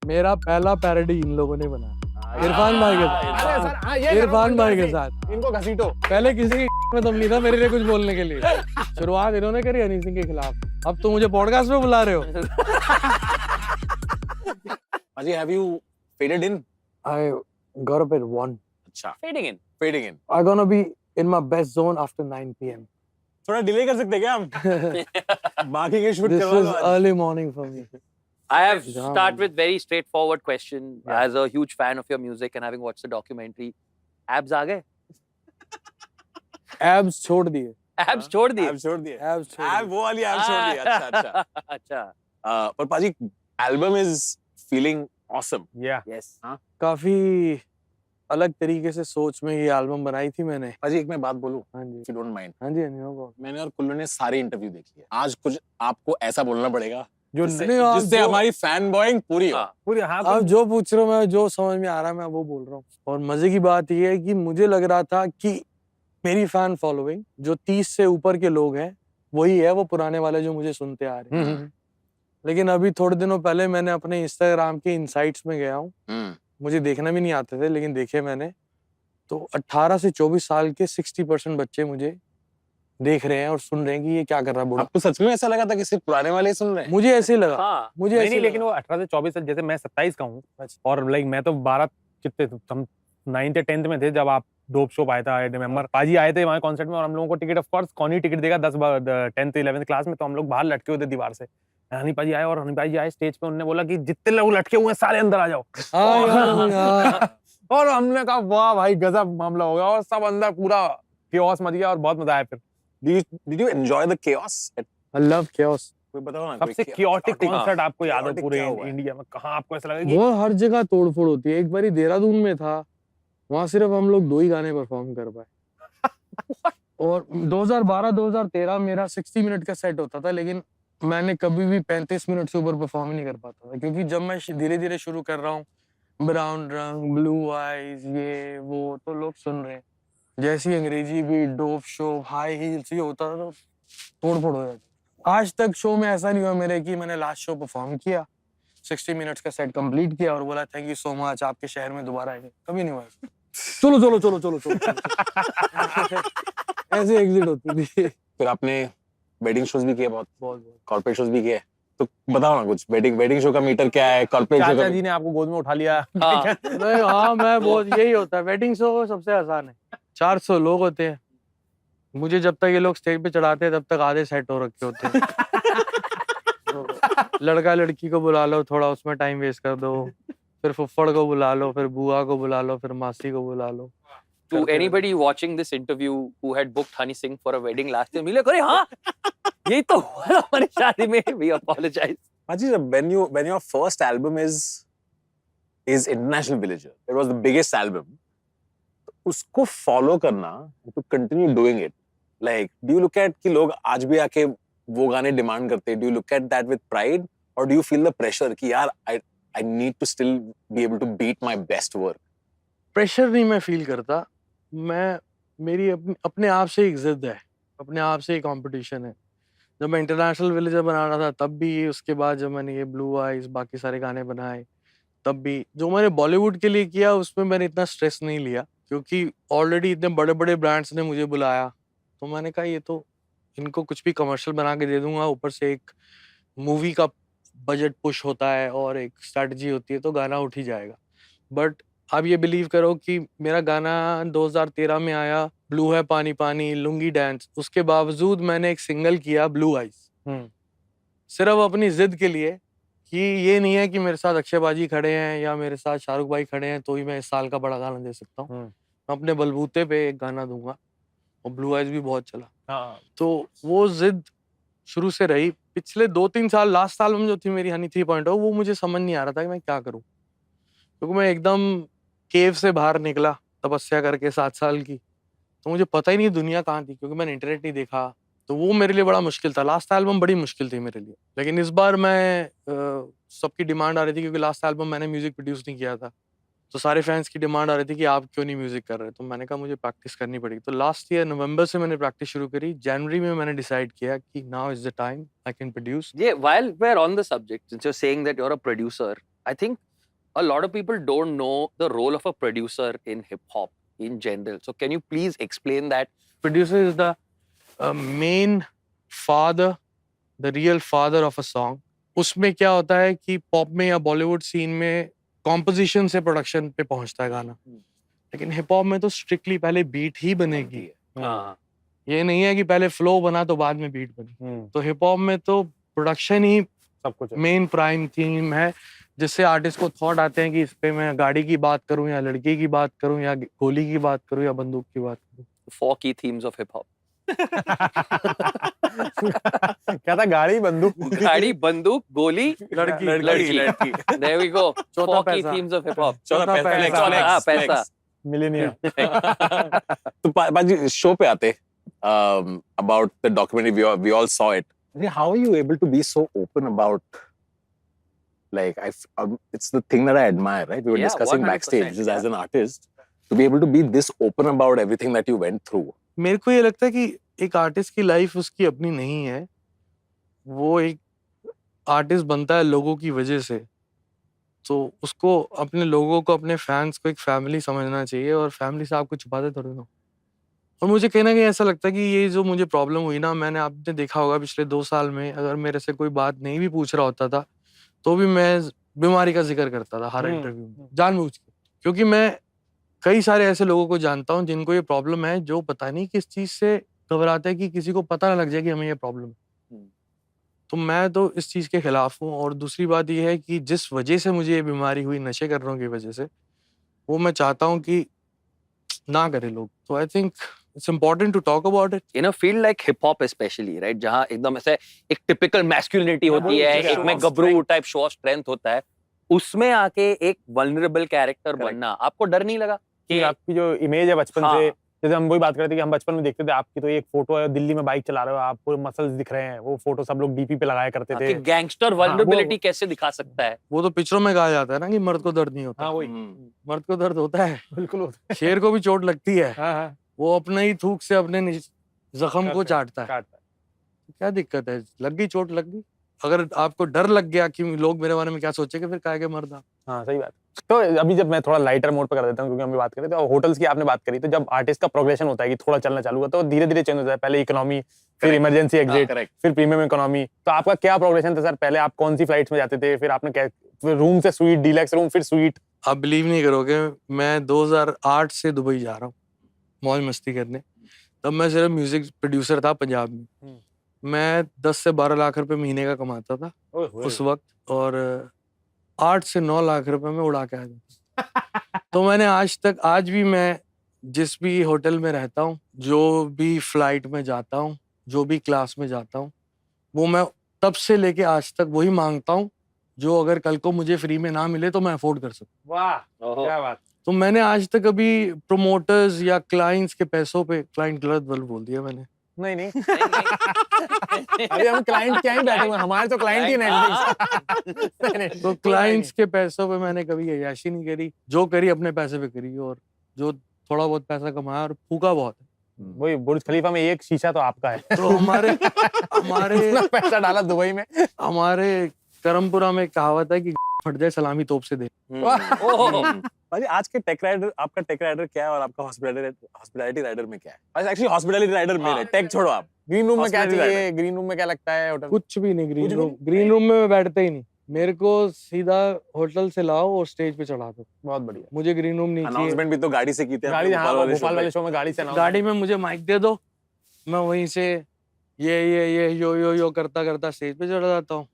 मेरा पहला पैरोडी इन लोगों ने बनाया इरफान भाई के साथ। अरे सर, हाँ, ये इरफान करो, भाई के इनको साथ। इनको घसीटो। पहले किसी की में दम नहीं था मेरे लिए कुछ बोलने के लिए। शुरुआत इन्होंने करी हनी सिंह के खिलाफ। अब तो मुझे पॉडकास्ट में बुला रहे हो। Aji, have you faded in? I got up at 1. अच्छा, Fading in. fading in. I'm gonna be in my best zone after 9 p.m. थोड़ा डिले कर सकते हैं क्या हम? बाकी के शूट This करवा is दो आज। early morning for me. I have Yeah. start with very straightforward question. Yeah. As a huge fan of your music and having watched the documentary, abs आ गए? Abs छोड़ दिए। Abs छोड़ दिए? Abs छोड़ दिए। Abs छोड़ Ab दिए। वो वाली abs छोड़ दी। अच्छा, अच्छा। अच्छा। पर पाजी, album is feeling awesome. Yeah. Yes. काफी अलग तरीके से सोच में ये एल्बम बनाई थी मैंने। पाजी एक मैं बात बोलूं, हाँ जी। if you don't mind. हाँ जी, हाँ जी, no problem। मैंने और कुल्लू ने सारी इंटरव्यू देखी है। आज कुछ आपको ऐसा बोलना पड़ेगा जो नहीं, आप जिससे जो- हमारी फैन बॉइंग पूरी हो। हाँ। पूरी हाँ आप जो पूछ रहे हो मैं जो समझ में आ रहा है मैं वो बोल रहा हूँ। और मजे की बात ये है कि मुझे लग रहा था कि मेरी फैन फॉलोइंग जो 30 से ऊपर के लोग हैं वही है वो पुराने वाले जो मुझे सुनते आ रहे हैं। लेकिन अभी थोड़े दिनों पहले मैंने अपने इंस्टाग्राम के इनसाइट्स में गया हूँ। मुझे देखना भी नहीं आते थे लेकिन देखे मैंने तो 18 से 24 साल के 60% बच्चे मुझे देख रहे हैं और सुन रहे हैं कि ये क्या कर रहा है बूढ़ा। आपको सच में ऐसा लगा था कि सिर्फ पुराने वाले ही सुन रहे हैं? मुझे ऐसे ही लगा। हाँ। मुझे नहीं ऐसे नहीं ही लेकिन लगा। वो 18 से 24 जैसे मैं 27 का हूँ और लाइक मैं तो 12 कितने हम 9th या 10th में थे जब आप डोप शो आया था। आई रिमेंबर पाजी आए थे वहाँ कॉन्सर्ट में और हम लोगों को टिकट ऑफ कोर्स कौन ही टिकट देगा 10th 11th क्लास में तो हम लोग बाहर लटके हुए थे दीवार से। हनी पाजी आए और हनी पाजी आए स्टेज पे उन्होंने बोला कि जितने लोग लटके हुए हैं सारे अंदर आ जाओ। हाँ यार, यार। और हमने कहा वाह भाई गजब मामला हो गया और सब अंदर पूरा केओस मच गया और बहुत मजा आया फिर। Did you enjoy the chaos? I love chaos। कोई बताओ ना। सबसे कोई chaotic chaotic- कॉन्सर्ट आपको याद हो chaotic पूरे क्या हुआ है? इंडिया में कहाँ आपको ऐसा लगा कि वो हर जगह तोड़फोड़ होती है। एक बारी देहरादून में था वहां सिर्फ हम लोग 2 ही गाने परफॉर्म कर पाए। और 2012-2013 मेरा 60 मिनट का सेट होता था लेकिन मैंने कभी भी 35 मिनट से ऊपर परफॉर्म ही नहीं कर पाता था क्योंकि जब मैं धीरे धीरे शुरू कर रहा हूँ ब्राउन रंग ब्लू आईज ये वो तो लोग सुन रहे हैं। जैसी अंग्रेजी भी डोप शो हाई हील्स ये होता था तो तोड़फोड़ हो जाती। आज तक शो में ऐसा नहीं हुआ मेरे कि मैंने लास्ट शो परफॉर्म किया 60 मिनट्स का सेट कंप्लीट किया और बोला थैंक यू सो मच आपके शहर में दोबारा आएंगे। कभी नहीं हुआ। चलो चलो चलो चलो चलो ऐसे एग्जिट होती थी। फिर आपने वेडिंग शोज भी किए, बहुत बहुत कॉर्पोरेट शोज भी किए, तो बताओ ना कुछ वेडिंग शो का मीटर क्या है, कॉर्पोरेट शो चाचा का जी ने आपको गोद में उठा लिया। हाँ। नहीं हाँ मैं बहुत यही होता है वेडिंग शो सबसे आसान है। 400 लोग होते हैं मुझे जब तक ये लोग स्टेज पे चढ़ाते हैं तब तक आधे सेट हो रखे होते हैं। तो लड़का लड़की को बुला लो थोड़ा उसमें टाइम वेस्ट कर दो फिर फुफ्फड़ को बुला लो फिर बुआ को बुला लो फिर मासी को बुला लो। To anybody watching this interview who had booked Honey Singh for a wedding last year, मिले करे हाँ यही तो हुआ ना हमारी शादी में। We apologize. Paji, when your first album is International Villager, it was the biggest album. उसको follow करना, to continue doing it, like do you look at कि लोग आज भी आके वो गाने demand करते हैं? Do you look at that with pride, or do you feel the pressure कि यार I need to still be able to beat my best work? Pressure नहीं मैं फील करता। मैं मेरी अपने आप से एक जिद है अपने आप से एक कंपटीशन है। जब मैं इंटरनेशनल विलेजर बना रहा था तब भी उसके बाद जब मैंने ये ब्लू आइज बाकी सारे गाने बनाए तब भी जो मैंने बॉलीवुड के लिए किया उसमें मैंने इतना स्ट्रेस नहीं लिया क्योंकि ऑलरेडी इतने बड़े बड़े ब्रांड्स ने मुझे बुलाया तो मैंने कहा ये तो इनको कुछ भी कमर्शियल बना के दे दूंगा ऊपर से एक मूवी का बजट पुश होता है और एक स्ट्रैटेजी होती है तो गाना उठ ही जाएगा। बट आप ये बिलीव करो कि मेरा गाना 2013 में आया ब्लू है पानी पानी लुंगी डांस उसके बावजूद मैंने एक सिंगल किया ब्लू आइज सिर्फ अपनी जिद के लिए कि ये नहीं है कि मेरे साथ अक्षय बाजी खड़े हैं या मेरे साथ शाहरुख भाई खड़े हैं तो ही मैं इस साल का बड़ा गाना दे सकता हूँ। मैं अपने बलबूते पे एक गाना दूंगा और ब्लू आइज भी बहुत चला। हाँ। तो वो जिद शुरू से रही। पिछले 2-3 साल लास्ट एल्बम जो थी मेरी हनी 3.0 वो मुझे समझ नहीं आ रहा था कि मैं क्या करूँ क्योंकि मैं एकदम केव से बाहर निकला तपस्या करके 7 साल की तो मुझे पता ही नहीं दुनिया कहाँ थी क्योंकि मैंने इंटरनेट नहीं देखा तो वो मेरे लिए बड़ा मुश्किल था। लास्ट एल्बम बड़ी मुश्किल थी मेरे लिए लेकिन इस बार मैं सबकी डिमांड आ रही थी क्योंकि लास्ट एल्बम मैंने म्यूजिक प्रोड्यूस नहीं किया था तो सारे फैंस की डिमांड आ रही थी कि आप क्यों नहीं म्यूजिक कर रहे तो मैंने कहा मुझे प्रैक्टिस करनी पड़ेगी। तो लास्ट ईयर नवंबर से मैंने प्रैक्टिस शुरू करी। जनवरी में मैंने डिसाइड किया कि now is the time I can produce. Yeah, while we're on the subject, since you're saying that you're a producer, I think a lot of people don't know the role of a producer in hip hop in general. So can you please explain that? Producer is the main father, the real father of a song. उसमें क्या होता है कि pop में या Bollywood scene में composition से production पे पहुंचता है गाना, लेकिन हिप हॉप में तो स्ट्रिक्टली पहले बीट ही बनेगी। हाँ, ये नहीं है कि पहले फ्लो बना तो बाद में बीट बनी। तो हिप हॉप में तो प्रोडक्शन ही सब कुछ है। मेन प्राइम थीम है, जिससे आर्टिस्ट को थॉट आते हैं कि इस पे मैं गाड़ी की बात करूं या लड़की की बात करूं या गोली की बात करूं या बंदूक की बात करूं। 4 key themes of hip hop. क्या था? गाड़ी, बंदूक, गाड़ी, बंदूक, गोली, लड़की लड़की। There we go. चौथा 4 key पैसा। themes of hip hop. चौथा चौथा पैसा, पैसा। flex, हाँ, flex, पैसा। flex. मिलेनियर। तो पाजी शो पे आते about the documentary, we all saw it. How are you able to be so open about, like, it's the thing that I admire, right? We were Yeah, discussing 100%, backstage, which is as yeah. an artist, to be able to be this open about everything that you went through. मेरे को ये लगता है कि एक artist की life उसकी अपनी नहीं है, वो एक आर्टिस्ट बनता है लोगों की वजह से, तो उसको अपने लोगों को, अपने फैंस को एक फैमिली समझना चाहिए, और फैमिली से आपको छुपाते थोड़ी ना। और मुझे कहीं ना कहीं ऐसा लगता है कि ये जो मुझे प्रॉब्लम हुई ना, मैंने आपने देखा होगा पिछले 2 साल में, अगर मेरे से कोई बात नहीं भी पूछ रहा होता था तो भी मैं बीमारी का जिक्र करता था हर इंटरव्यू में, जानबूझ के, क्योंकि मैं कई सारे ऐसे लोगों को जानता हूँ जिनको ये प्रॉब्लम है, जो पता नहीं किस चीज से घबराते हैं कि किसी को पता ना लग जाए कि हमें ये प्रॉब्लम है। तो मैं तो इस चीज के खिलाफ हूँ। और दूसरी बात ये है कि जिस वजह से मुझे ये बीमारी हुई, नशे कर रहा हूँ की वजह से, वो मैं चाहता हूँ कि ना करे लोग। तो I think it's important to talk about it. In a field like hip hop especially, right? जहाँ एकदम ऐसे एक typical masculinity होती है, एक में गबरू टाइप शो ऑफ स्ट्रेंथ होता है, उसमें आके एक vulnerable character बनना, आपको डर नहीं लगा कि आपकी जो इमेज है बचपन हाँ। से, जैसे हम वही बात कर रहे थे कि हम बचपन में देखते थे आपकी तो एक फोटो है, दिल्ली में बाइक चला रहे हो, आपको मसल्स दिख रहे हैं, वो फोटो सब लोग डीपी पे लगाया करते थे। कि गैंगस्टर vulnerability कैसे दिखा सकता है? वो तो पिक्चरों में कहा जाता है ना कि मर्द को दर्द नहीं होता। हाँ वही, मर्द को दर्द होता है, बिल्कुल होता है। शेर को भी चोट लगती है, हाँ हाँ, वो अपने ही थूक से अपने जख्म को करता है, चाटता है। काटता है। क्या दिक्कत है? लग गई, चोट लग गई। अगर आपको डर लग गया कि लोग मेरे बारे में क्या सोचेंगे, फिर काहे के मर्द आप। हाँ सही बात। तो अभी जब मैं थोड़ा लाइटर मोड पे कर देता हूँ, क्योंकि हम भी बात कर रहे थे, और होटल्स की आपने बात करी, तो जब आर्टिस्ट का प्रोग्रेशन होता है कि थोड़ा चलना चालू होता है, तो धीरे धीरे चेंज होता है, पहले इकोनॉमी, फिर इमरजेंसी एग्जिट, Correct. फिर प्रीमियम इकोनॉमी। तो आपका क्या प्रोग्रेशन था सर? पहले आप कौन सी फ्लाइट्स में जाते थे, फिर आपने रूम से स्वीट, डीलक्स रूम, फिर स्वीट? आप बिलीव नहीं करोगे, मैं 2008 से दुबई जा रहा हूँ मौज मस्ती करने। तब मैं सिर्फ म्यूजिक प्रोड्यूसर था पंजाब में। मैं 10 से 12 लाख रुपए महीने का कमाता था उस वक्त, और 8 से 9 लाख रुपए में उड़ा के आ जाता। तो मैंने आज भी मैं जिस भी होटल में रहता हूँ, जो भी फ्लाइट में जाता हूँ, जो भी क्लास में जाता हूँ, वो मैं तब से लेके आज तक वही मांगता हूँ, जो अगर कल को मुझे फ्री में ना मिले तो मैं अफोर्ड कर सकूँ। वाह, क्या बात। तो मैंने आज तक कभी प्रोमोटर्स या क्लाइंट्स के पैसों पे, क्लाइंट गलत बोल दिया मैंने, नहीं नहीं अभी हम क्लाइंट क्या ही बैठे हुए, हमारे तो क्लाइंट ही नेटफ्लिक्स। तो क्लाइंट्स के पैसों पे मैंने कभी अय्याशी नहीं करी, जो करी अपने पैसे पे करी, और जो थोड़ा बहुत पैसा कमाया, और फूका बहुत है। वही बुर्ज खलीफा में एक शीशा तो आपका है। तो हमारे इतना पैसा डाला दुबई में। हमारे करमपुरा में कहावत है कि फट जाए सलामी तोप से दे। पाजी आज के टेक राइडर, आपका टेक राइडर क्या है और आपका हॉस्पिटैलिटी राइडर में क्या है? एक्चुअली हॉस्पिटैलिटी राइडर में है, टेक छोड़ो आप। ग्रीन रूम में क्या Hospitality चाहिए, ग्रीन रूम में क्या लगता है होटल? कुछ भी नहीं। कुछ भी नहीं? ग्रीन रूम में मैं बैठता ही नहीं, मेरे को सीधा होटल से लाओ और स्टेज पे चढ़ा दो। बहुत बढ़िया। मुझे ग्रीन रूम नहीं चाहिए। अनाउंसमेंट भी तो गाड़ी से की थी गाड़ी, आपने हाँ, वाले भोपाल वाले शो शो में गाड़ी से गाड़ी में मुझे माइक दे दो, मैं वहीं से ये यो करता स्टेज पे चढ़ जाता हूँ।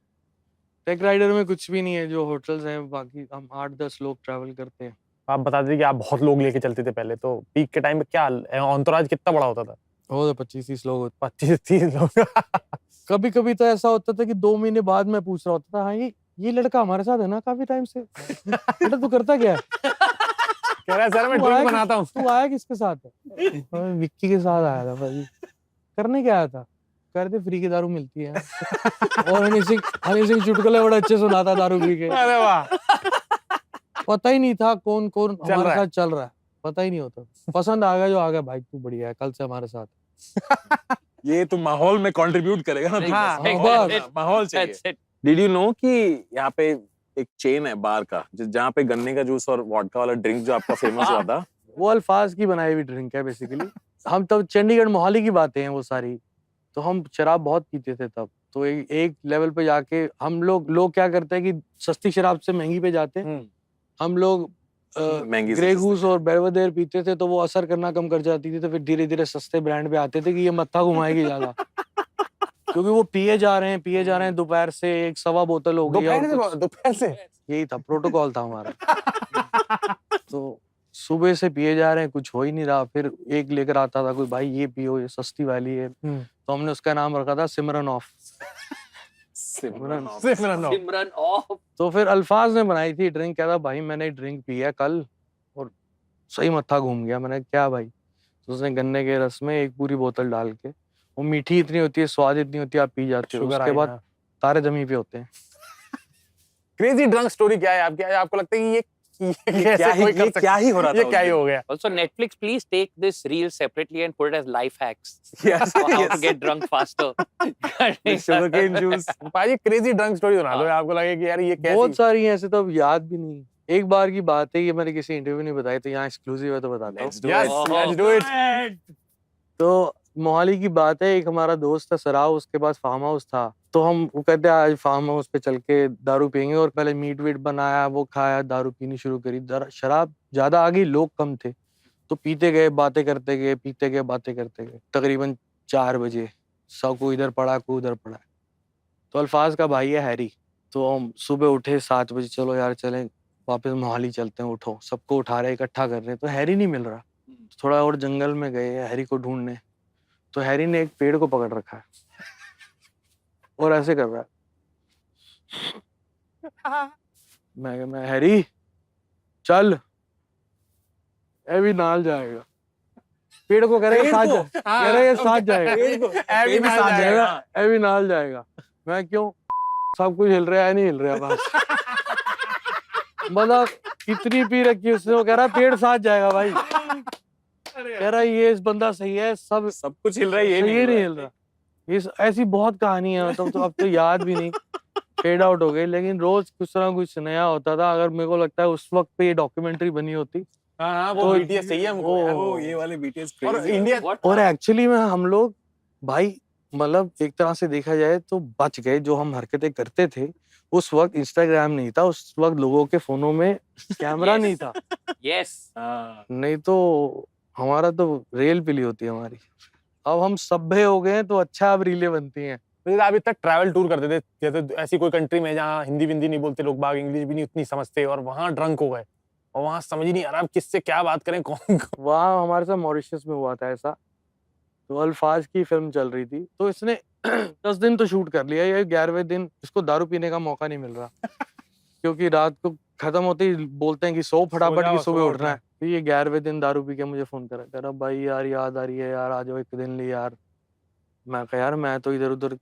टेक राइडर में कुछ भी नहीं है, जो होटल्स हैं, बाकी हम 8-10 लोग ट्रैवल करते हैं। आप बता दीजिए कि आप बहुत लोग लेके चलते थे पहले, तो पीक के टाइम पे क्या एंटोराज कितना बड़ा होता था? वो तो 25-30 लोग होते। 25-30 लोग। कभी कभी तो ऐसा होता था कि 2 महीने बाद मैं पूछ रहा होता था, हाँ ये लड़का हमारे साथ है ना काफी टाइम से, बेटा तू करता क्या है? कह रहा है सर मैं तू ड्रिंक आया बनाता हूँ। तू आया किसके साथ है? मैं विक्की के साथ आया था भाई। करने क्या आया था? कह रहे थे फ्री की दारू मिलती है। और हनी सिंह चुटकुले बड़े अच्छे सुनाता दारू पी के। अरे वाह, पता ही नहीं था कौन कौन चल हमारे रहा है। साथ चल रहा है, पता ही नहीं होता। पसंद आ गया जो आ गया, भाई तू बढ़िया है, कल से हमारे साथ। ये तो माहौल में कंट्रीब्यूट करेगा ना। हाँ, माहौल चाहिए। That's it. Did you know कि यहाँ पे एक चेन है बार का जहाँ पे गन्ने का जूस और वोडका वाला ड्रिंक जो आपका फेमस हुआ था। वो अल्फाज की बनाई हुई ड्रिंक है बेसिकली। हम तब चंडीगढ़ मोहाली की बातें हैं वो सारी, तो हम शराब बहुत पीते थे तब। तो एक लेवल पे जाके हम लोग क्या करते हैं कि सस्ती शराब से महंगी पे जाते हैं। हम लोग महंगी से ग्रे सस्ती। गूस और बेल्वेदेर पीते थे, तो वो असर करना कम कर जाती थी, तो फिर धीरे धीरे सस्ते ब्रांड पे आते थे कि ये मत्था घुमाएगी ज्यादा। क्योंकि वो पिए जा रहे हैं दोपहर से 1-1.25 बोतल हो गई। दोपहर से यही था, प्रोटोकॉल था हमारा। तो सुबह से पिए जा रहे हैं, कुछ हो ही नहीं रहा। फिर एक लेकर आता था कोई, भाई ये पियो, ये सस्ती वाली है। तो हमने उसका नाम रखा था सिमरन ऑफ। Simran of. तो फिर अल्फाज ने बनाई थी ड्रिंक। क्या था भाई, मैंने ड्रिंक पी है कल और सही मत्था घूम गया। मैंने क्या भाई, तो उसने गन्ने के रस में एक पूरी बोतल डाल के, वो मीठी इतनी होती है, स्वाद इतनी होती है, आप पी जाते हो, उसके बाद तारे जमी पे होते हैं। क्रेजी ड्रंक स्टोरी क्या है आपकी? आपको लगता है कि ये क्या ही हो रहा था? ये क्या ही हो गया? Also, Netflix, please take this reel separately and put it as life hacks. Yes, How yes. to get drunk faster. Sugarcane juice. पाजी क्रेजी ड्रंक स्टोरी सुना दो, आपको लगे कि यार ये कैसी? बहुत सारी हैं, ऐसे तो अब याद भी नहीं। एक बार की बात है, ये मैंने किसी इंटरव्यू नहीं बताई, तो यहाँ एक्सक्लूसिव है तो बताता हूँ। Let's do it. तो मोहाली की बात है, एक हमारा दोस्त था सराव, उसके पास फार्म हाउस था। तो हम वो कहते हैं आज फार्म हाउस पे चल के दारू पियेंगे, और पहले मीट वीट बनाया, वो खाया, दारू पीनी शुरू करी। शराब ज्यादा आ गई, लोग कम थे, तो पीते गए, बातें करते गए, पीते गए, बातें करते गए। तकरीबन 4 बजे सब को इधर पड़ा, को उधर पड़ा। तो अल्फाज का भाई है हैरी, तो हम सुबह उठे 7 बजे, चलो यार चलें वापस मोहाली चलते हैं, उठो। सबको उठा रहे, इकट्ठा कर रहे हैं, तो हैरी नहीं मिल रहा। थोड़ा और जंगल में गए हैरी को ढूंढने, तो हैरी ने एक पेड़ को पकड़ रखा है और ऐसे कर रहा है। मैं हैरी चल, एवी नाल जाएगा। पेड़ को कह रहे हैं साथ जाएगा, एवी नाल जाएगा। मैं क्यों, सब कुछ हिल रहा है, नहीं हिल रहा बस। मतलब कितनी पी रखी उसने, वो कह रहा है पेड़ साथ जाएगा भाई। कह रहा है ये इस बंदा सही है, सब कुछ हिल रहा है, ये नहीं हिल रहा। इस ऐसी बहुत कहानी है, मतलब तो अब तो याद भी नहीं, फेड आउट हो गई। लेकिन रोज कुछ ना कुछ नया होता था। अगर मेरे को लगता है उस वक्त पे ये डॉक्यूमेंट्री बनी होती, हाँ, वो तो बीटीएस सही है हमको यार, वो ये वाले बीटीएस और क्रेजी। इंडिया और एक्चुअली में हम लोग भाई, मतलब एक तरह से देखा जाए तो बच गए। जो हम हरकतें करते थे उस वक्त, इंस्टाग्राम नहीं था उस वक्त, लोगों के फोनों में कैमरा नहीं था, Yes. नहीं तो हमारा तो रेल पिली होती है हमारी। अब हम सभ्य हो गए हैं, तो अच्छा अब रीलें बनती हैं। जैसे आप इतना ट्रैवल टूर करते थे, जैसे ऐसी कोई कंट्री में जहाँ हिंदी विंदी नहीं बोलते लोग, बाग इंग्लिश भी नहीं उतनी समझते, और वहाँ ड्रंक हो गए और वहाँ समझ ही नहीं आ रहा अब किससे क्या बात करें, कौन वहाँ हमारे साथ मॉरिशस में हुआ था ऐसा। तो अल्फाज की फिल्म चल रही थी, तो इसने 10 दिन तो शूट कर लिया। ये 11वें दिन इसको दारू पीने का मौका नहीं मिल रहा, क्योंकि रात को खत्म होते ही बोलते हैं कि सो फटाफट की सुबह उठना है। तो ये 11वें दिन दारू पी के मुझे फोन करा, कह रहा भाई यार याद आ रही है यार, आ जाओ एक दिन लिए यार। मैं कहा यार मैं तो इधर उधर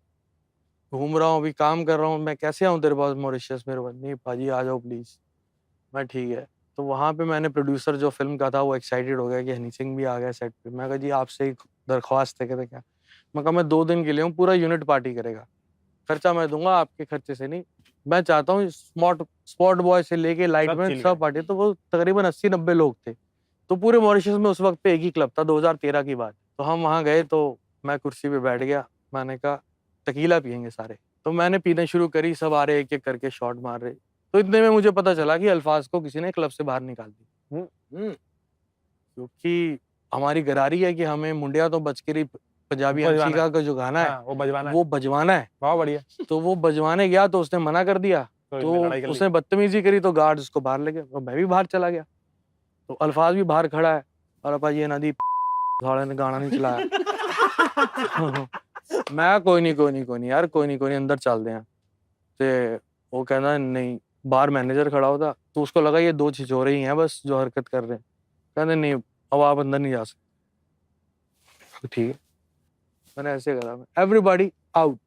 घूम रहा हूँ, अभी काम कर रहा हूँ, मैं कैसे आऊँ तेरे पास मॉरिशस? मेरे पास नहीं भाजी, आ जाओ प्लीज। मैं ठीक है। तो वहाँ पे मैंने प्रोड्यूसर जो फिल्म का था वो एक्साइटेड हो गया कि हनी सिंह भी आ गया सेट पे। मैं कहा जी आपसे एक दरख्वास्त है। कहते क्या? मैं कहा मैं 2 दिन के लिए हूँ, पूरा यूनिट पार्टी करेगा, खर्चा मैं दूंगा, आपके खर्चे से नहीं। मैं चाहता हूँ स्पॉट बॉय से लेके लाइटमैन सब पार्टी। तो वो तकरीबन 80-90 लोग थे। तो पूरे मॉरिशस में उस वक्त पे एक ही क्लब था, 2013 की बात। तो हम वहाँ गए, तो मैं कुर्सी पे बैठ गया, मैंने कहा टकीला पियेंगे सारे। तो मैंने पीने शुरू करी, सब आ रहे एक एक करके शॉट मार रहे। तो इतने में मुझे पता चला कि अल्फाज को किसी ने क्लब से बाहर निकाल दी। क्योंकि हमारी गरारी है कि हमें मुंडिया तो बच के रही, पंजाबी अंशिका का जो गाना है वो बजवाना है। बहुत बढ़िया। तो वो बजवाने गया, तो उसने मना कर दिया, तो उसने बदतमीजी करी, तो गार्ड उसको बाहर ले गए, और मैं भी बाहर चला गया। तो अल्फाज भी बाहर खड़ा है, और अपा ये नदी थोड़ा ने गाना नहीं चलाया। मैं कोई नहीं यार, कोई नहीं अंदर चलते हैं। तो वो कहना नहीं, बाहर मैनेजर खड़ा होता, तो उसको लगा ये 2 छिछोरे ही हैं बस जो हरकत कर रहे हैं। कहते नहीं अब आप अंदर नहीं जा सकते। ठीक है, मैंने ऐसे करा, एवरीबॉडी आउट।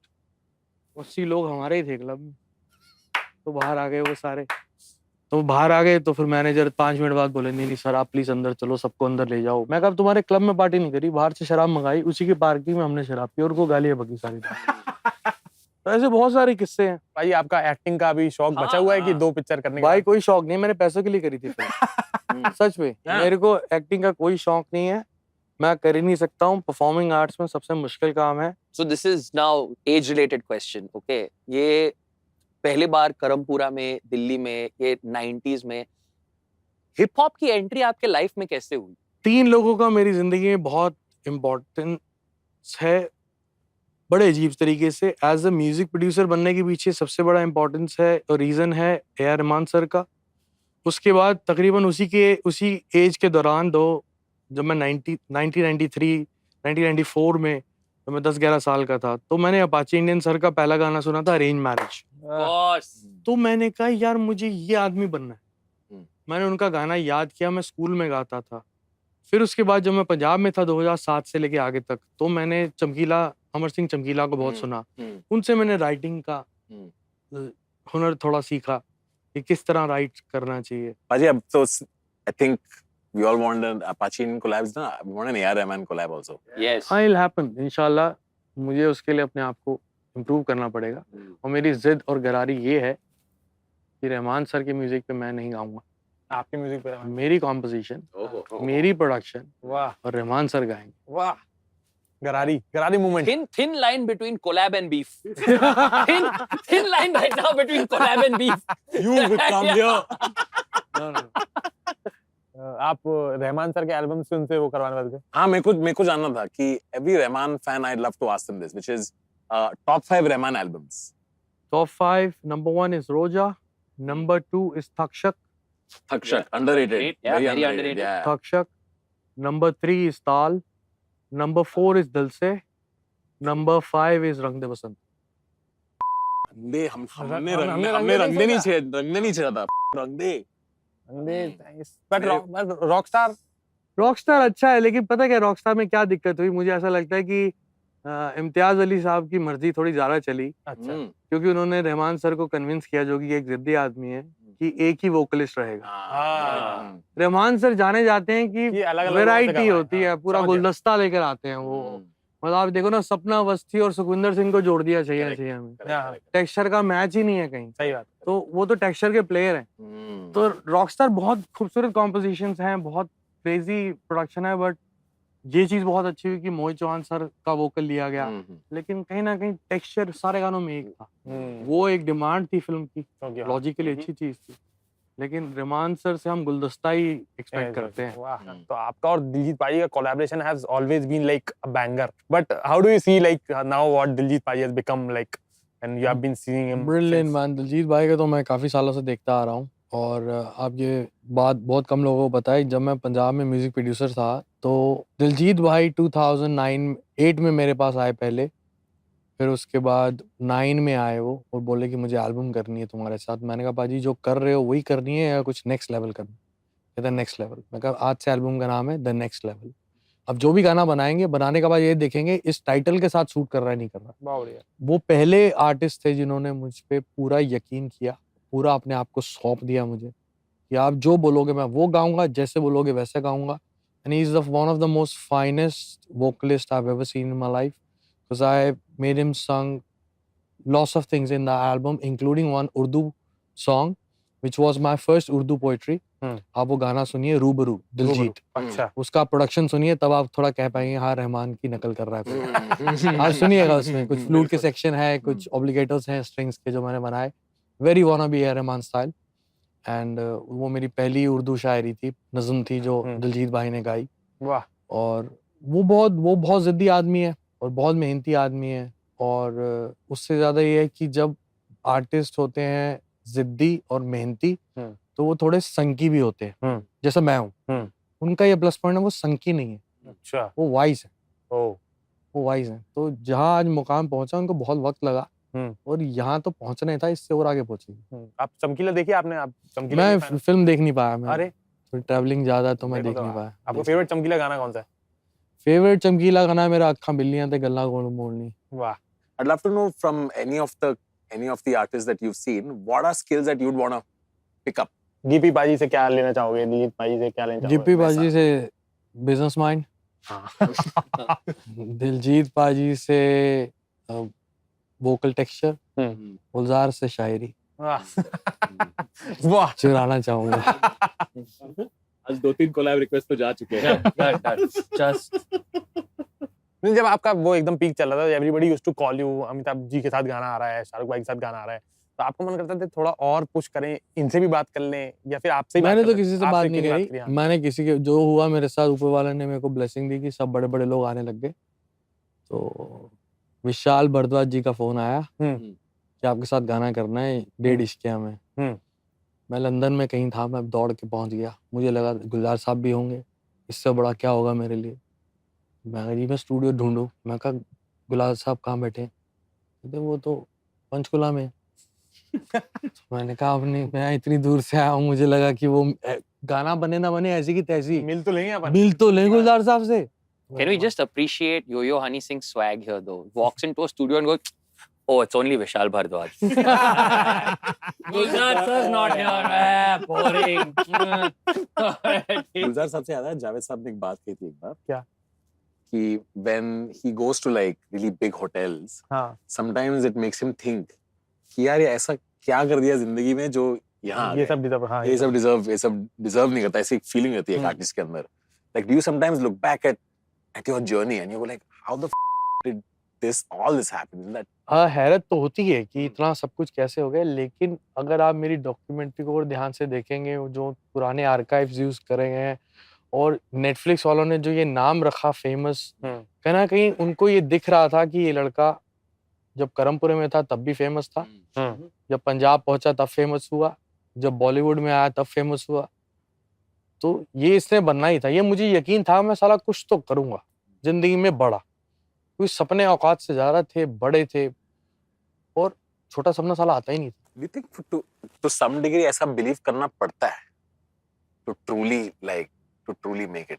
80 लोग हमारे ही थे क्लब में। तो बाहर आ गए वो सारे। तो बाहर आ गए, तो फिर मैनेजर 5 मिनट बाद बोले नहीं सर आप प्लीज अंदर चलो, सबको अंदर ले जाओ। मैं कहा तुम्हारे क्लब में पार्टी नहीं करी, बाहर से शराब मंगाई, उसी की पार्किंग में हमने शराब पी और को गालियां बकी सारी। तो ऐसे बहुत सारे किस्से हैं भाई आपका एक्टिंग का भी शौक बचा हुआ है कि 2 पिक्चर करने के भाई। बाद? कोई शौक नहीं, मैंने पैसों के लिए करी थी फिल्म। सच में हाँ। मेरे को एक्टिंग का कोई शौक नहीं है, मैं कर ही नहीं सकता हूँ। परफॉर्मिंग आर्ट्स में सबसे मुश्किल काम है। So this is now age related question, okay? ये पहली बार करमपुरा में, दिल्ली में, ये 90s में हिप हॉप की एंट्री आपके लाइफ में कैसे हुई? 3 लोगों का मेरी जिंदगी में बहुत इम्पोर्टेंस है, बड़े अजीब तरीके से। एज अ म्यूजिक प्रोड्यूसर बनने के पीछे सबसे बड़ा इम्पोर्टेंस है और रीजन है ए.आर. रहमान सर का। उसके बाद तकरीबन उसी एज के दौरान जब मैं 1993 में, तो मैं 10-11 साल का था, तो मैंने अपाचे इंडियन सर का पहला गाना सुना था, अरेंज मैरिज। Course. तो मैंने कहा यार मुझे ये आदमी बनना है। मैंने उनका गाना याद किया, मैं स्कूल में गाता था। फिर उसके बाद जब मैं पंजाब में था 2007 से लेके आगे तक, तो मैंने अमर सिंह चमकीला को बहुत सुना। उनसे मैंने राइटिंग का हुनर थोड़ा सीखा कि किस तरह राइट करना चाहिए। Paji, अब तो I think we all want an Apache in collabs ना, we want an A.R. Rahman collab also. Yes. हाँ, it'll happen इंशाल्लाह। मुझे उसके लिए अपने आप को इम्प्रूव करना पड़ेगा और मेरी जिद और गरारी ये है कि रहमान सर के म्यूजिक पे मैं नहीं गाऊंगा। आपके म्यूजिक पे? मेरी कॉम्पोजिशन, मेरी प्रोडक्शन वाह और रहमान सर गाएंगे। वाह, गरारी movement. Thin line between collab and beef. thin line right now between collab and beef. You will come here. आप रहमान सर के एल्बम से उनसे वो करवाने वाले थे? हाँ, मेरे को जानना था कि every Rahman fan I'd love to ask them this, which is top 5 Rahman albums. Top 5, number 1 is Roja, number 2 is Thakshak, Thakshak, underrated. Yeah, very underrated. Yeah. Thakshak, number 3 is Tal, number 4 is Dil Se, number 5 is Rang De Basant। हमने हमने रंगने नहीं चाहिए था। रंग दे। But Rockstar Rockstar अच्छा है, लेकिन पता क्या रॉकस्टार में क्या दिक्कत हुई, मुझे ऐसा लगता है कि इम्तियाज अली साहब की मर्जी थोड़ी ज्यादा चली, अच्छा क्योंकि उन्होंने रहमान सर को कन्विंस किया, जो कि एक जिद्दी आदमी है, कि एक ही वोकलिस्ट रहेगा। हाँ। रहमान सर जाने जाते हैं कि ये अलग-अलग वैरायटी होती है, हाँ, पूरा समझ गया। गुलदस्ता लेकर आते हैं वो। मतलब आप देखो ना, सपना अवस्थी और सुखविंदर सिंह को जोड़ दिया चाहिए हमें। टेक्सचर का मैच ही नहीं है कहीं, सही बात। तो वो तो टेक्सचर के प्लेयर हैं। तो रॉकस्टार बहुत खूबसूरत कॉम्पोजिशंस हैं, बहुत क्रेजी प्रोडक्शन है, बट ये चीज बहुत अच्छी हुई कि मोहित चौहान सर का वोकल लिया गया, लेकिन कहीं ना कहीं टेक्सचर सारे गानों में एक था। वो एक डिमांड थी फिल्म की, लॉजिकली अच्छी चीज थी, लेकिन रहमान सर से हम गुलदस्ता ही एक्सपेक्ट करते हैं। वाह, तो आपका और दिलजीत पाजी का collaboration has always been like a banger, but how do you see like now what Diljit पाजी has become like and you have been seeing him? Brilliant man. Diljit भाई का तो मैं काफ़ी सालों से देखता आ रहा हूँ, और आप ये बात बहुत कम लोगों को पता है, जब मैं पंजाब में म्यूज़िक प्रोड्यूसर था, तो दिलजीत भाई 2009-8 में मेरे पास आए पहले, फिर उसके बाद 9 में आए वो और बोले कि मुझे एल्बम करनी है तुम्हारे साथ। मैंने कहा पाजी जो कर रहे हो वही करनी है या कुछ नेक्स्ट लेवल करना है? कहता नेक्स्ट लेवल। मैं कहा आज से एल्बम का नाम है द नेक्स्ट लेवल। अब जो भी गाना बनाएंगे, बनाने के बाद ये देखेंगे इस टाइटल के साथ सूट कर रहा है नहीं कर रहा। बहुत बढ़िया। वो पहले आर्टिस्ट थे जिन्होंने मुझ पे पूरा यकीन किया, पूरा अपने आप को सौंप दिया मुझे कि आप जो बोलोगे मैं वो गाऊंगा, जैसे बोलोगे वैसे गाऊंगा। And he is one of the most finest vocalist I have ever seen in my life, because I made him sung lots of things in the album, including one Urdu song, which was my first Urdu poetry. आप वो गाना सुनिए, रूबरू, दिलजीत। अच्छा, उसका production सुनिए, तब आप थोड़ा कह पाएंगे हाँ रहमान की नकल कर रहा है कोई। आप सुनिएगा, उसमें कुछ फ्लूट के सेक्शन है, कुछ ऑब्लिगेटोस हैं स्ट्रिंग्स के जो मैंने बनाए, वेरी वाना बी है रहमान स्टाइल। एंड वो मेरी पहली उर्दू शायरी थी, नज़म थी जो दिलजीत भाई ने गाई। वाह। और वो बहुत जिद्दी आदमी है और बहुत मेहनती आदमी है, और उससे ज्यादा ये है कि जब आर्टिस्ट होते हैं जिद्दी और मेहनती, तो वो थोड़े संकी भी होते हैं, जैसा मैं हूँ। उनका ये प्लस पॉइंट है, वो संकी नहीं है। अच्छा, वो वाइज है। ओह, वो वाइज है। तो जहाँ आज मुकाम पहुंचा, उनको बहुत वक्त लगा, और यहाँ तो पहुंचना ही था, इससे और आगे पहुंचेगी। आप चमकीला देखिए आपने? आप चमकीला मैं नहीं fan? फिल्म देख नहीं पाया, मैं अरे थोड़ी ट्रैवलिंग ज्यादा, तो मैं देखो देख तो नहीं पाया। आपको फेवरेट चमकीला गाना कौन सा है? फेवरेट चमकीला गाना मेरा अक्खा बिल्लियां ते गल्ला गोल मोड़नी। वाह। I'd love to know from any of the artists that you've seen, what are skills that you'd want to pick up? GP पाजी से क्या लेना चाहोगे? दिलजीत पाजी से क्या लेना चाहोगे? जीपी पाजी से बिजनेस माइंड, दिलजीत पाजी से वोकल टेक्सचर, गुलजार से शायरी वाह चुराना चाहूंगा। आज 2-3 कोलैब रिक्वेस्ट तो जा चुके हैं। जस्ट नहीं, जब आपका वो एकदम पीक चल रहा था, everybody used to call you, Amitabh ji के साथ गाना आ रहा है, शाहरुख भाई के साथ गाना आ रहा है, तो आपको मन करता था थोड़ा और पुश करें, इनसे भी बात कर लें या फिर आपसे ही बात मैंने कर तो लें? किसी से आपसे बात क्यों नहीं नहीं करी। हाँ। मैंने किसी के जो हुआ मेरे साथ, ऊपर वाले ने मेरे को ब्लेसिंग दी कि सब बड़े बड़े लोग आने लग गए। तो विशाल भारद्वाज जी का फोन आया कि आपके साथ गाना करना है 1.5 इश्किया में। मैं लंदन में कहीं था, मैं दौड़ के पहुंच गया। मुझे लगा गुलजार साहब भी होंगे, इससे बड़ा क्या होगा मेरे लिए। मैं कहा जी मैं स्टूडियो ढूंढूं। मैं कहा गुलजार साहब कहाँ बैठे हैं? कहते वो तो पंचकुला में। तो मैंने कहा अपनी मैं इतनी दूर से आया हूँ, मुझे लगा कि वो गाना बने ना बने ऐसी की तैसी मिल तो लेंगे अपन। मिल तो लें गुलजार साहब से। Can we just appreciate Yo-Yo Honey Singh's swag here though? Walks into a studio and goes, "Oh, it's only Vishal Bhardwaj." Gulzar sir's not here. Boring. गुलजार साहब से याद है, जावेद साहब ने एक बात कही थी एक बार। क्या? कि when he goes to like really big hotels, हाँ sometimes it makes him think कि यार ये ऐसा क्या कर दिया जिंदगी में जो यहाँ आ ये गए। सब डिजर्व हाँ ये सब डिजर्व नहीं करता। ऐसी एक फीलिंग होती है एक आर्टिस्ट के अंदर। Like do you sometimes look back at your journey and you go like how the did all this happen? Isn't that हाँ, हैरत तो होती है कि इतना सब कुछ कैसे हो गया। लेकिन अगर आप मेरी डॉक्यूमेंट्री को और ध्यान से देखेंगे, जो पुराने आर्काइव्स यूज करे गए हैं और नेटफ्लिक्स वालों ने जो ये नाम रखा फेमस, कहीं ना कहीं उनको ये दिख रहा था कि ये लड़का जब करमपुरे में था तब भी फेमस था, जब पंजाब पहुंचा तब फेमस हुआ, जब बॉलीवुड में आया तब फेमस हुआ। तो ये इसने बनना ही था। ये मुझे यकीन था मैं साला कुछ तो करूंगा जिंदगी में बड़ा। कोई सपने औकात से ज्यादा थे, बड़े थे, और छोटा सपना साला आता ही नहीं था। do you think to some degree ऐसा बिलीव करना पड़ता है to truly make it?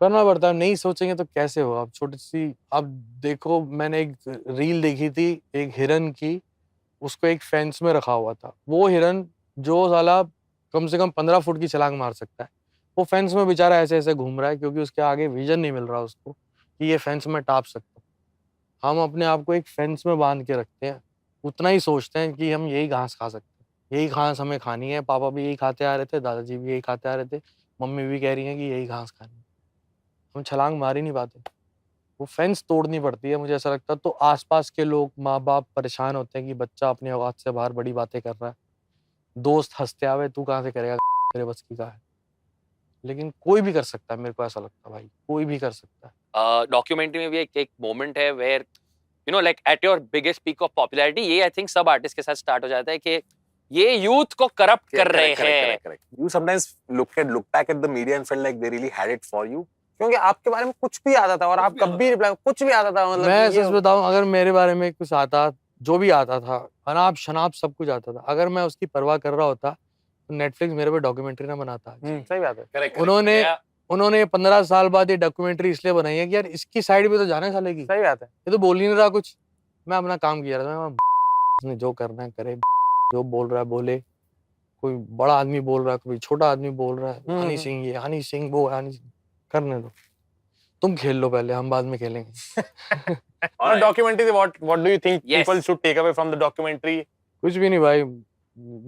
करना पड़ता है, नहीं सोचेंगे तो कैसे हो। आप छोटी सी आप देखो, मैंने एक रील देखी थी एक हिरन की, उसको एक फेंस में रखा हुआ था। वो हिरन जो साला कम से कम 15 फुट की छलांग मार सकता है, वो फेंस में बेचारा ऐसे ऐसे घूम रहा है क्योंकि उसके आगे विजन नहीं मिल रहा उसको कि ये फेंस में टाप सकता हूँ। हम अपने आप को एक फेंस में बांध के रखते हैं, उतना ही सोचते हैं कि हम यही घास खा सकते हैं, यही घास हमें खानी है। पापा भी यही खाते आ रहे थे, दादाजी भी यही खाते आ रहे थे, मम्मी भी कह रही हैं कि यही घास खानी है। हम छलांग मार ही नहीं पाते, वो फेंस तोड़नी पड़ती है, मुझे ऐसा लगता है। तो आसपास के लोग, माँ बाप परेशान होते हैं कि बच्चा अपनी औकात से बाहर बड़ी बातें कर रहा है, दोस्त हंसते आवे तू कहाँ से करेगा, तेरे बस की का है। लेकिन कोई भी कर सकता है, मेरे को ऐसा लगता है भाई, कोई भी कर सकता है। डॉक्यूमेंट्री में भी एक मोमेंट है where you know like at your biggest peak of popularity, ये आई थिंक सब आर्टिस्ट के साथ स्टार्ट हो जाता है कि ये यूथ को करप्ट कर रहे हैं। You sometimes look back at the media and felt like they really had it for you. क्योंकि आपके बारे में कुछ भी आता था और आप कभी रिप्लाई कुछ भी आता था, मतलब मैं ये सच बताऊं, अगर मेरे बारे में कुछ आता, जो भी आता था, अनाप शनाप सब कुछ आता था, अगर मैं उसकी परवाह कर रहा होता तो नेटफ्लिक्स मेरे पे डॉक्यूमेंट्री ना बनाता। सही बात है। उन्होंने 15 साल बाद ये डॉक्यूमेंट्री इसलिए बनाई है कि यार इसकी साइड भी तो जाने साले की, सही बात है। ये तो बोल ही नहीं रहा कुछ। मैं अपना काम किया रहा था, मैं जो करना है करे, जो बोल रहा है बोले। कोई बड़ा आदमी बोल रहा है, कोई छोटा आदमी बोल रहा है, हनी सिंह ये, हनी सिंह वो, हनी सिंह, करने दो, तुम खेल लो पहले, हम बाद में खेलेंगे। और डॉक्यूमेंट्री से what do you think Yes. People should take away from the documentary? कुछ भी नहीं भाई,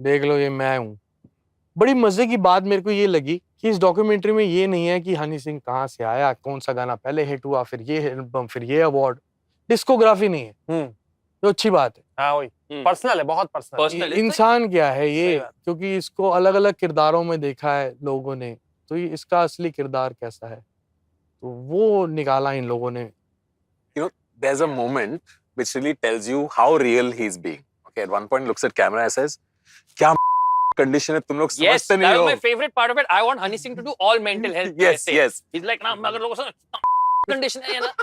देख लो ये मैं हूँ। बड़ी मजे की बात मेरे को ये लगी कि इस डॉक्यूमेंट्री में ये नहीं है कि हनी सिंह कहाँ से आया, कौन सा गाना पहले हिट हुआ, फिर ये एल्बम, फिर ये अवार्ड। डिस्कोग्राफी नहीं है, जो अच्छी बात है। हाँ वही पर्सनल है, बहुत पर्सनल। इंसान क्या है ये, सही बात। क्योंकि इसको अलग अलग किरदारों में देखा है लोगों ने, तो ये इसका असली किरदार कैसा है, तो वो निकाला इन लोगों ने। There's a moment which really tells you how real he's being. Okay, at one point looks at camera and says, "क्या condition है तुम लोग Yes, समझते that नहीं was हो." my favorite part of it. I want Honey Singh to do all mental health. Yes, yes. He's like, ना मगर लोगों से condition है ना.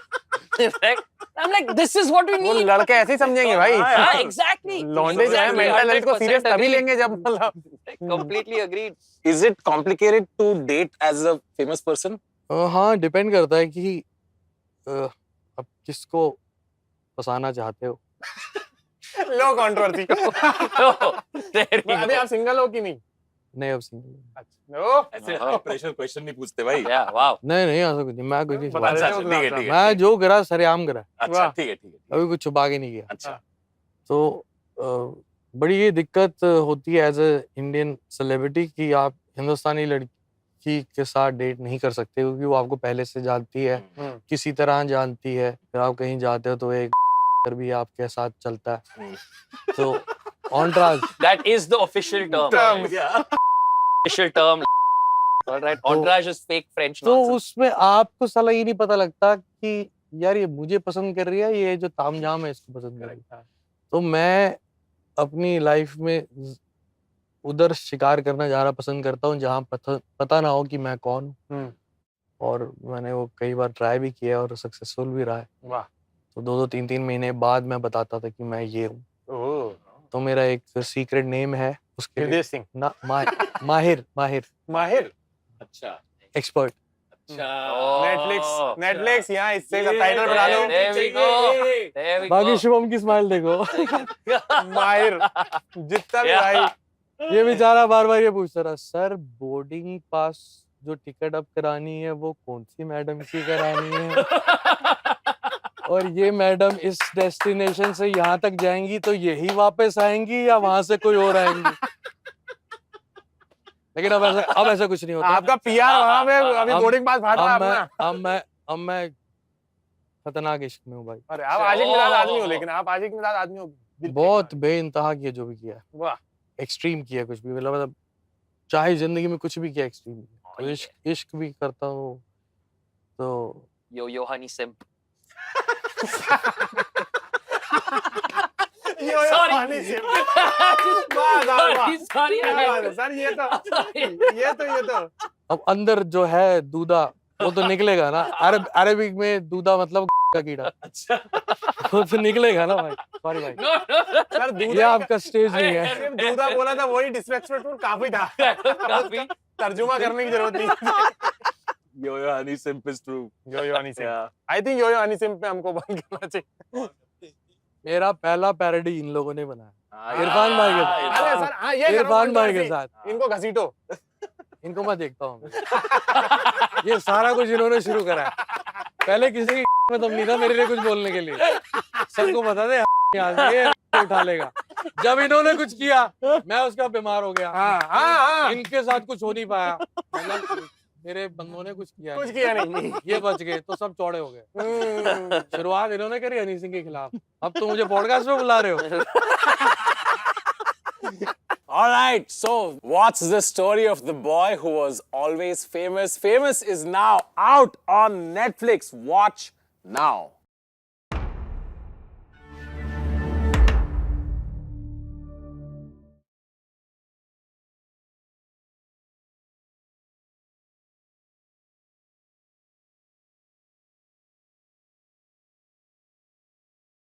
I'm like, this is what we वो need. लड़के ऐसे ही समझेंगे भाई। हाँ, exactly. लौंडे जो है Exactly, मेंटल हेल्थ को 100% सीरियस तभी agree. लेंगे जब मतलब Completely agreed. Is it complicated to date as a famous person? हाँ, डिपेंड करता है कि अब किसको फंसाना चाहते हो। लो कंट्रोवर्सी। There you अभी go. आप सिंगल हो कि नहीं? नहीं, अब सिंगल। अच्छा ऐसे प्रेशर क्वेश्चन नहीं पूछते भाई। Yeah, wow. नहीं ऐसा कुछ नहीं, मैं कुछ नहीं बता छुपा। रहे थे वो ठीक है, ठीक है। मैं जो करा सरेआम करा, अच्छा, ठीक है, ठीक है। अभी कुछ छुपा के नहीं किया। अच्छा, तो बड़ी ये दिक्कत होती है एज अ इंडियन सेलिब्रिटी कि आप हिंदुस्तानी लड़की के साथ डेट नहीं कर सकते क्योंकि वो आपको पहले से जानती है, किसी तरह जानती है। फिर आप कहीं जाते हो तो एक भी आपके साथ चलता है। तो ऑनराज That is the official term. Official term. All right. Entourage is fake French तो nonsense. उसमें आपको साला ये नहीं पता लगता कि यार ये मुझे पसंद कर रही है, ये जो तामझाम है इसको पसंद कर रही है। तो मैं अपनी लाइफ में उधर शिकार करना ज़्यादा पसंद करता हूँ जहाँ पता ना हो कि मैं कौन हूँ। और मैंने वो कई बार ट्राई भी किया और सक्सेसफुल भी रहा है। वाह। तो 2-2 3-3 महीने बाद मैं बताता था कि मैं ये हूँ। तो मेरा एक सीक्रेट नेम है उसके लिए हृदय सिंह। ना माहिर माहिर। अच्छा एक्सपर्ट। नेटफ्लिक्स यहाँ इससे सबटाइटल बना लो। There we go. There we बाकी go. शुभम की स्माइल देखो। माहिर जितना भी भाई। ये बेचारा बार-बार ये पूछता रहा, सर बोर्डिंग पास जो टिकट अब करानी है वो कौन सी मैडम की करानी है? और ये मैडम इस डेस्टिनेशन से यहाँ तक जाएंगी तो यही वापस आएंगी या वहां से कोई और आएंगी? लेकिन अब ऐसा कुछ नहीं होता। आपका पीआर वहां पे अभी बोर्डिंग पास फाड़ रहा है अपना। अब मैं खतरनाक इश्क में हूँ भाई। अरे आप आशिक मिजाज आदमी हो, लेकिन आप आशिक मिजाज आदमी हो। बहुत बेइंतहा किया जो भी किया है। वाह। एक्सट्रीम किया कुछ भी, मतलब चाहे जिंदगी में कुछ भी किया एक्सट्रीम किया। तो इश्क भी करता हूँ तो Yo honey simp. Sorry. Sorry. Sir ये तो अब अंदर जो है दूधा वो तो निकलेगा ना। अरबिक में दूधा मतलब का कीड़ा। अच्छा। वो तो निकलेगा ना भाई। सॉरी भाई। सर दूध ये आपका स्टेज नहीं है। सिर्फ दूधा बोला था वही डिसरेस्पेक्टफुल काफी था। तर्जुमा करने की जरूरत नहीं। Yo honey simp is true. Yo Honey Singh. I think यो हनी सिंह पे हमको बंद करना चाहिए। मेरा पहला पैरोडी इन लोगों ने बनाया, इरफान भाई के साथ। अरे सर हाँ ये इरफान भाई के साथ। इनको घसीटो। इनको मैं देखता हूँ। ये सारा कुछ इन्होंने शुरू करा है। पहले किसी की में दम नहीं था मेरे लिए कुछ बोलने के लिए। सबको बता दे यहाँ से ये उठा लेगा। जब इन्होंने कुछ किया मैं उसका बीमार हो गया। हाँ। इनके साथ कुछ हो नहीं पाया, मतलब मेरे बंदों ने कुछ किया नहीं। ये बच गए तो सब चौड़े हो गए। शुरुआत इन्होंने करी हनी सिंह के खिलाफ, अब तो मुझे पॉडकास्ट में बुला रहे हो। All right, so what's the story of the boy who was always famous? Famous is now out on Netflix. Watch now.